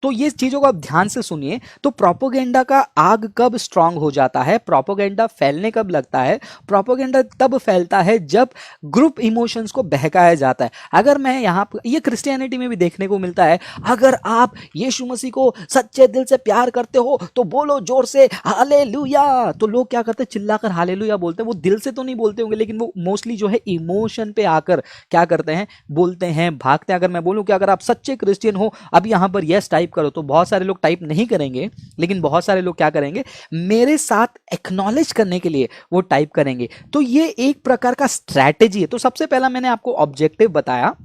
तो ये चीजों को आप ध्यान से सुनिए। तो प्रोपोगेंडा का आग कब स्ट्रांग हो जाता है, प्रोपोगेंडा फैलने कब लगता है, प्रोपोगेंडा तब फैलता है जब ग्रुप इमोशंस को बहकाया जाता है। अगर मैं यहाँ ये क्रिश्चियनिटी में भी देखने को मिलता है, अगर आप यीशु मसीह को सच्चे दिल से प्यार करते हो तो बोलो जोर से हालेलुया। तो लोग क्या करते हैं, चिल्लाकर हालेलुया बोलते हैं। वो दिल से तो नहीं बोलते होंगे, लेकिन वो मोस्टली जो है इमोशन पे आकर क्या करते हैं, बोलते हैं, भागते हैं। अगर मैं बोलूं कि अगर आप सच्चे क्रिश्चियन हो अब यहां पर यस टाइप करो, तो बहुत सारे लोग टाइप नहीं करेंगे, लेकिन बहुत सारे लोग क्या करेंगे, मेरे साथ एक्नॉलेज करने के लिए वो टाइप करेंगे। तो ये एक प्रकार का स्ट्रैटेजी है। तो सबसे पहला मैंने आपको ऑब्जेक्टिव बताया,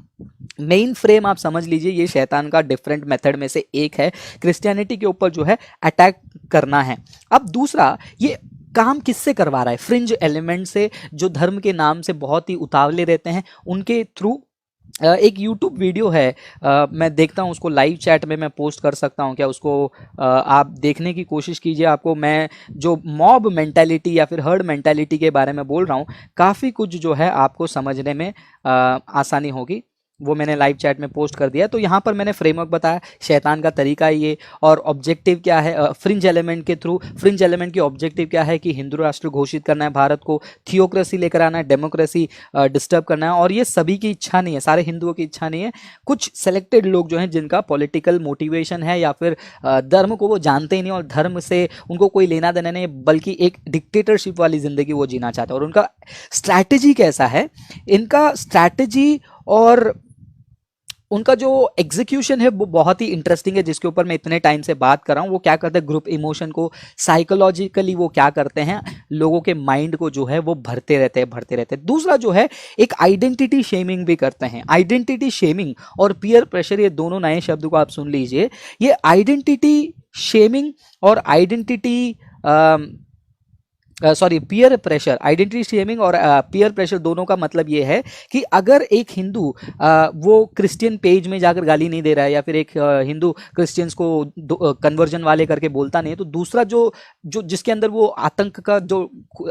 मेन फ्रेम आप समझ लीजिए, ये शैतान का डिफरेंट मेथड में से एक है, क्रिश्चियनिटी के ऊपर जो है अटैक करना है। अब दूसरा, ये काम किससे करवा रहा है, फ्रिंज एलिमेंट से, जो धर्म के नाम से बहुत ही उतावले रहते हैं, उनके थ्रू। एक YouTube वीडियो है, मैं देखता हूँ उसको, लाइव चैट में मैं पोस्ट कर सकता हूँ क्या उसको, आप देखने की कोशिश कीजिए। आपको मैं जो मॉब मेंटालिटी या फिर हर्ड मेंटालिटी के बारे में बोल रहा हूँ, काफ़ी कुछ जो है आपको समझने में आसानी होगी। वो मैंने लाइव चैट में पोस्ट कर दिया। तो यहाँ पर मैंने फ्रेमवर्क बताया, शैतान का तरीका ये, और ऑब्जेक्टिव क्या है फ्रिंज एलिमेंट के थ्रू। फ्रिंज एलिमेंट की ऑब्जेक्टिव क्या है कि हिंदू राष्ट्र घोषित करना है भारत को, थियोक्रेसी लेकर आना है, डेमोक्रेसी डिस्टर्ब करना है। और ये सभी की इच्छा नहीं है, सारे हिंदुओं की इच्छा नहीं है, कुछ सेलेक्टेड लोग जो हैं जिनका पॉलिटिकल मोटिवेशन है, या फिर धर्म को वो जानते ही नहीं और धर्म से उनको कोई लेना देना नहीं, बल्कि एक डिक्टेटरशिप वाली जिंदगी वो जीना चाहते हैं। और उनका स्ट्रैटेजी कैसा है, इनका स्ट्रैटेजी और उनका जो एग्जीक्यूशन है वो बहुत ही इंटरेस्टिंग है, जिसके ऊपर मैं इतने टाइम से बात कर रहा हूँ। वो क्या करते हैं, ग्रुप इमोशन को साइकोलॉजिकली वो क्या करते हैं, लोगों के माइंड को जो है वो भरते रहते हैं। दूसरा जो है, एक आइडेंटिटी शेमिंग भी करते हैं। आइडेंटिटी शेमिंग और पीयर प्रेशर, ये दोनों नए शब्द को आप सुन लीजिए। ये आइडेंटिटी शेमिंग और identity sorry peer pressure, identity shaming और पीयर प्रेशर दोनों का मतलब ये है कि अगर एक हिंदू वो क्रिश्चियन पेज में जाकर गाली नहीं दे रहा है, या फिर एक हिंदू क्रिश्चियंस को कन्वर्जन वाले करके बोलता नहीं है, तो दूसरा जो जो जिसके अंदर वो आतंक का जो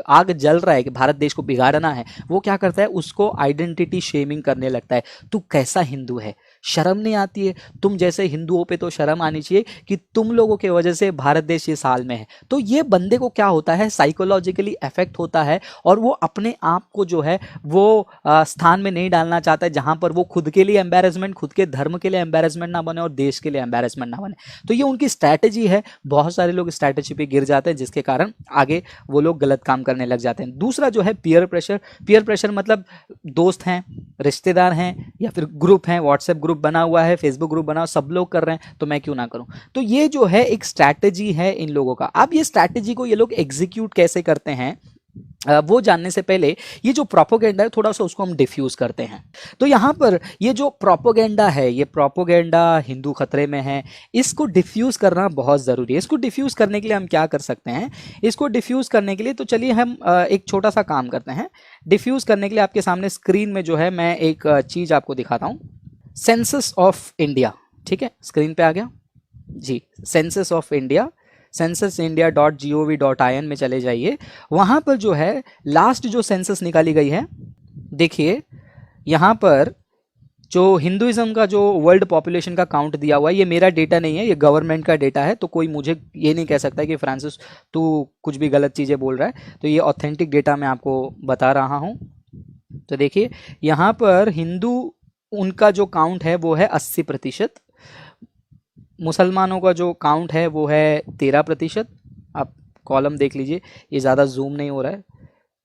आग जल रहा है कि भारत देश को बिगाड़ना है, वो क्या करता है, उसको आइडेंटिटी शेमिंग करने लगता है। तू कैसा हिंदू है, शर्म नहीं आती है, तुम जैसे हिंदुओं पे तो शर्म आनी चाहिए कि तुम लोगों की वजह से भारत देश इस हाल में है। तो ये बंदे को क्या होता है, साइकोलॉजिकली अफेक्ट होता है, और वो अपने आप को जो है वो स्थान में नहीं डालना चाहता है जहां पर वो खुद के लिए एम्बैरेसमेंट, खुद के धर्म के लिए एम्बैरेसमेंट ना बने और देश के लिए एम्बैरेसमेंट ना बने। तो ये उनकी स्ट्रैटेजी है। बहुत सारे लोग स्ट्रैटेजी पे गिर जाते हैं, जिसके कारण आगे वो लोग गलत काम करने लग जाते हैं। दूसरा जो है पीयर प्रेशर। पीयर प्रेशर मतलब दोस्त हैं, रिश्तेदार हैं, या फिर ग्रुप हैं, व्हाट्सएप ग्रुप बना हुआ है, फेसबुक ग्रुप बना, सब लोग कर रहे हैं तो मैं क्यों ना करूं। तो ये जो है एक स्ट्रैटेजी है इन लोगों का। अब ये स्ट्रैटेजी को ये लोग एग्जीक्यूट कैसे करते हैं, वो जानने से पहले ये जो प्रोपोगेंडा है थोड़ा सा उसको हम डिफ्यूज करते हैं। तो यहाँ पर ये जो प्रोपोगेंडा है, ये प्रोपोगेंडा हिंदू खतरे में है, इसको डिफ्यूज करना बहुत ज़रूरी है। इसको डिफ्यूज करने के लिए हम क्या कर सकते हैं, इसको डिफ्यूज करने के लिए तो चलिए हम एक छोटा सा काम करते हैं। डिफ्यूज करने के लिए आपके सामने स्क्रीन में जो है मैं एक चीज़ आपको दिखाता हूँ, सेंसस ऑफ इंडिया। ठीक है, स्क्रीन पे आ गया जी, सेंसस ऑफ इंडिया, censusindia.gov.in में चले जाइए। वहाँ पर जो है लास्ट जो सेंसस निकाली गई है, देखिए यहाँ पर जो हिंदुइज्म का जो वर्ल्ड पॉपुलेशन का काउंट दिया हुआ है, ये मेरा डेटा नहीं है, ये गवर्नमेंट का डेटा है। तो कोई मुझे ये नहीं कह सकता कि फ्रांसिस तू कुछ भी गलत चीज़ें बोल रहा है। तो ये ऑथेंटिक डेटा मैं आपको बता रहा हूँ। तो देखिए यहाँ पर हिंदू, उनका जो काउंट है वो है 80%, मुसलमानों का जो काउंट है वो है 13%। आप कॉलम देख लीजिए, ये ज़्यादा जूम नहीं हो रहा है,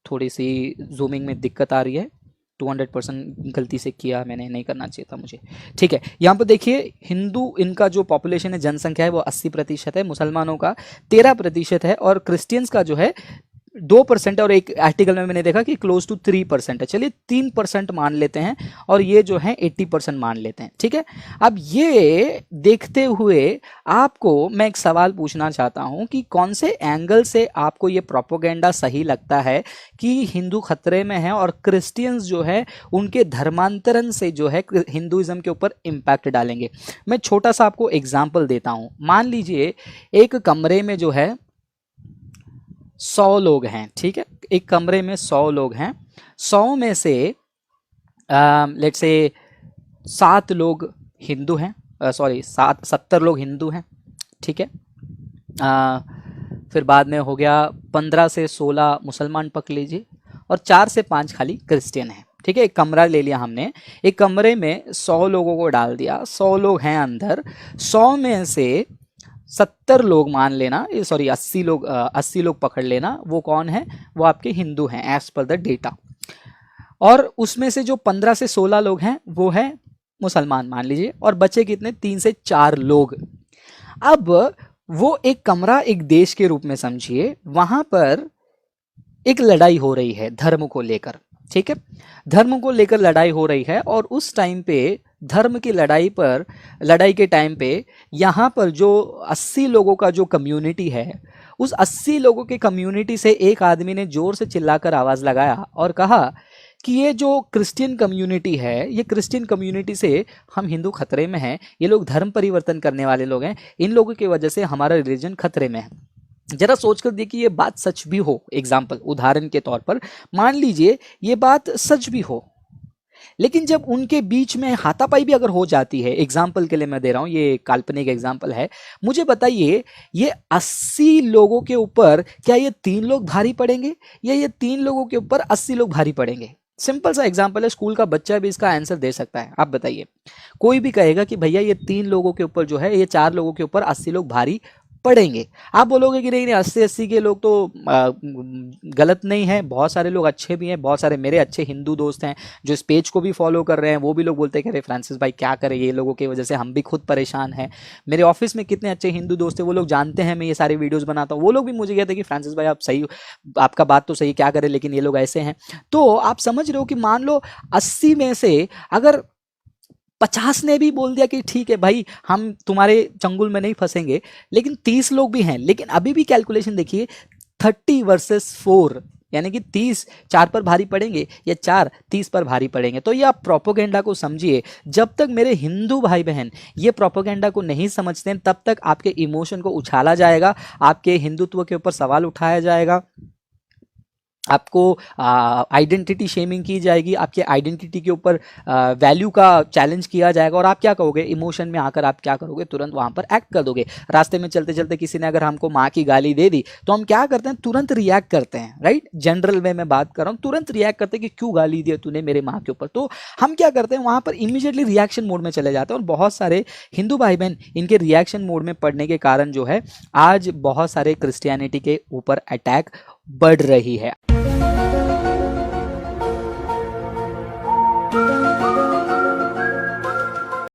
थोड़ी सी जूमिंग में दिक्कत आ रही है, 200% गलती से किया मैंने, नहीं करना चाहिए था मुझे। ठीक है, यहाँ पर देखिए हिंदू, इनका जो पॉपुलेशन है, जनसंख्या है वो 80% है, मुसलमानों का 13% है, और क्रिश्चियंस का जो है 2% है, और एक आर्टिकल में मैंने देखा कि क्लोज टू 3% है। चलिए 3% मान लेते हैं, और ये जो है 80% मान लेते हैं। ठीक है, अब ये देखते हुए आपको मैं एक सवाल पूछना चाहता हूं कि कौन से एंगल से आपको ये प्रोपोगेंडा सही लगता है कि हिंदू खतरे में है और क्रिश्चियंस जो है उनके धर्मांतरण से जो है हिंदुइज्म के ऊपर इम्पैक्ट डालेंगे। मैं छोटा सा आपको एग्जाम्पल देता हूं। मान लीजिए एक कमरे में जो है 100 लोग हैं। ठीक है, एक कमरे में 100 लोग हैं, 100 में से लेट्स से 7 लोग हिंदू हैं, सॉरी 70 लोग हिंदू हैं, ठीक है। फिर बाद में हो गया 15 से 16 मुसलमान पकड़ लीजिए, और 4 से 5 खाली क्रिश्चियन हैं, ठीक है। एक कमरा ले लिया हमने, एक कमरे में 100 लोगों को डाल दिया, 100 लोग हैं अंदर, 100 में से 70 लोग मान लेना, सॉरी 80 लोग पकड़ लेना, वो कौन है, वो आपके हिंदू हैं एज पर द डेटा। और उसमें से जो 15 से 16 लोग हैं वो है मुसलमान मान लीजिए, और बचे कितने, 3 से 4 लोग। अब वो एक कमरा एक देश के रूप में समझिए, वहां पर एक लड़ाई हो रही है धर्म को लेकर, ठीक है। धर्म को लेकर लड़ाई हो रही है, और उस टाइम पे धर्म की लड़ाई के टाइम पे यहाँ पर जो 80 लोगों का जो कम्युनिटी है, उस 80 लोगों के कम्युनिटी से एक आदमी ने जोर से चिल्लाकर आवाज लगाया और कहा कि ये जो क्रिश्चियन कम्युनिटी है, ये क्रिश्चियन कम्युनिटी से हम हिंदू खतरे में हैं, ये लोग धर्म परिवर्तन करने वाले लोग हैं, इन लोगों की वजह से हमारा रिलीजन खतरे में है। जरा सोचकर देखिए ये बात सच भी हो, एग्जाम्पल उदाहरण के तौर पर मान लीजिए ये बात सच भी हो, लेकिन जब उनके बीच में हाथापाई भी अगर हो जाती है, एग्जाम्पल के लिए मैं दे रहा हूं, ये काल्पनिक एग्जाम्पल है, मुझे बताइए ये 80 लोगों के ऊपर क्या ये 3 लोग भारी पड़ेंगे, या ये 3 लोगों के ऊपर 80 लोग भारी पड़ेंगे? सिंपल सा एग्जाम्पल है, स्कूल का बच्चा भी इसका आंसर दे सकता है। आप बताइए, कोई भी कहेगा कि भैया ये 3 लोगों के ऊपर जो है, ये 4 लोगों के ऊपर 80 लोग भारी पड़ेंगे। आप बोलोगे कि नहीं नहीं 80 के लोग तो गलत नहीं है, बहुत सारे लोग अच्छे भी हैं, बहुत सारे मेरे अच्छे हिंदू दोस्त हैं जो इस पेज को भी फॉलो कर रहे हैं, वो भी लोग बोलते हैं कि अरे फ्रांसिस भाई क्या करें, ये लोगों की वजह से हम भी खुद परेशान हैं। मेरे ऑफिस में कितने अच्छे हिंदू दोस्त हैं, वो लोग जानते हैं मैं ये सारे वीडियोस बनाता हूँ, वो लोग भी मुझे कहते हैं कि फ्रांसिस भाई आप सही, आपका बात तो सही, क्या करें, लेकिन ये लोग ऐसे हैं। तो आप समझ रहे हो कि मान लो 80 में से अगर 50 ने भी बोल दिया कि ठीक है भाई हम तुम्हारे चंगुल में नहीं फंसेंगे, लेकिन 30 लोग भी हैं, लेकिन अभी भी कैलकुलेशन देखिए 30 वर्सेस 4, यानी कि 30 4 पर भारी पड़ेंगे या 4 30 पर भारी पड़ेंगे। तो ये आप प्रोपोगेंडा को समझिए, जब तक मेरे हिंदू भाई बहन ये प्रोपोगेंडा को नहीं समझते हैं, तब तक आपके इमोशन को उछाला जाएगा, आपके हिंदुत्व के ऊपर सवाल उठाया जाएगा, आपको आइडेंटिटी शेमिंग की जाएगी, आपके आइडेंटिटी के ऊपर वैल्यू का चैलेंज किया जाएगा, और आप क्या करोगे, इमोशन में आकर आप क्या करोगे, तुरंत वहां पर एक्ट कर दोगे। रास्ते में चलते चलते किसी ने अगर हमको माँ की गाली दे दी तो हम क्या करते हैं, तुरंत रिएक्ट करते हैं, राइट। जनरल वे में बात कर रहा हूँ, तुरंत रिएक्ट करते हैं कि क्यों गाली दी तूने मेरे माँ के ऊपर। तो हम क्या करते हैं, वहां पर इमीडिएटली रिएक्शन मोड में चले जाते हैं, और बहुत सारे हिंदू भाई बहन इनके रिएक्शन मोड में पड़ने के कारण जो है आज बहुत सारे क्रिश्चियनिटी के ऊपर अटैक बढ़ रही है।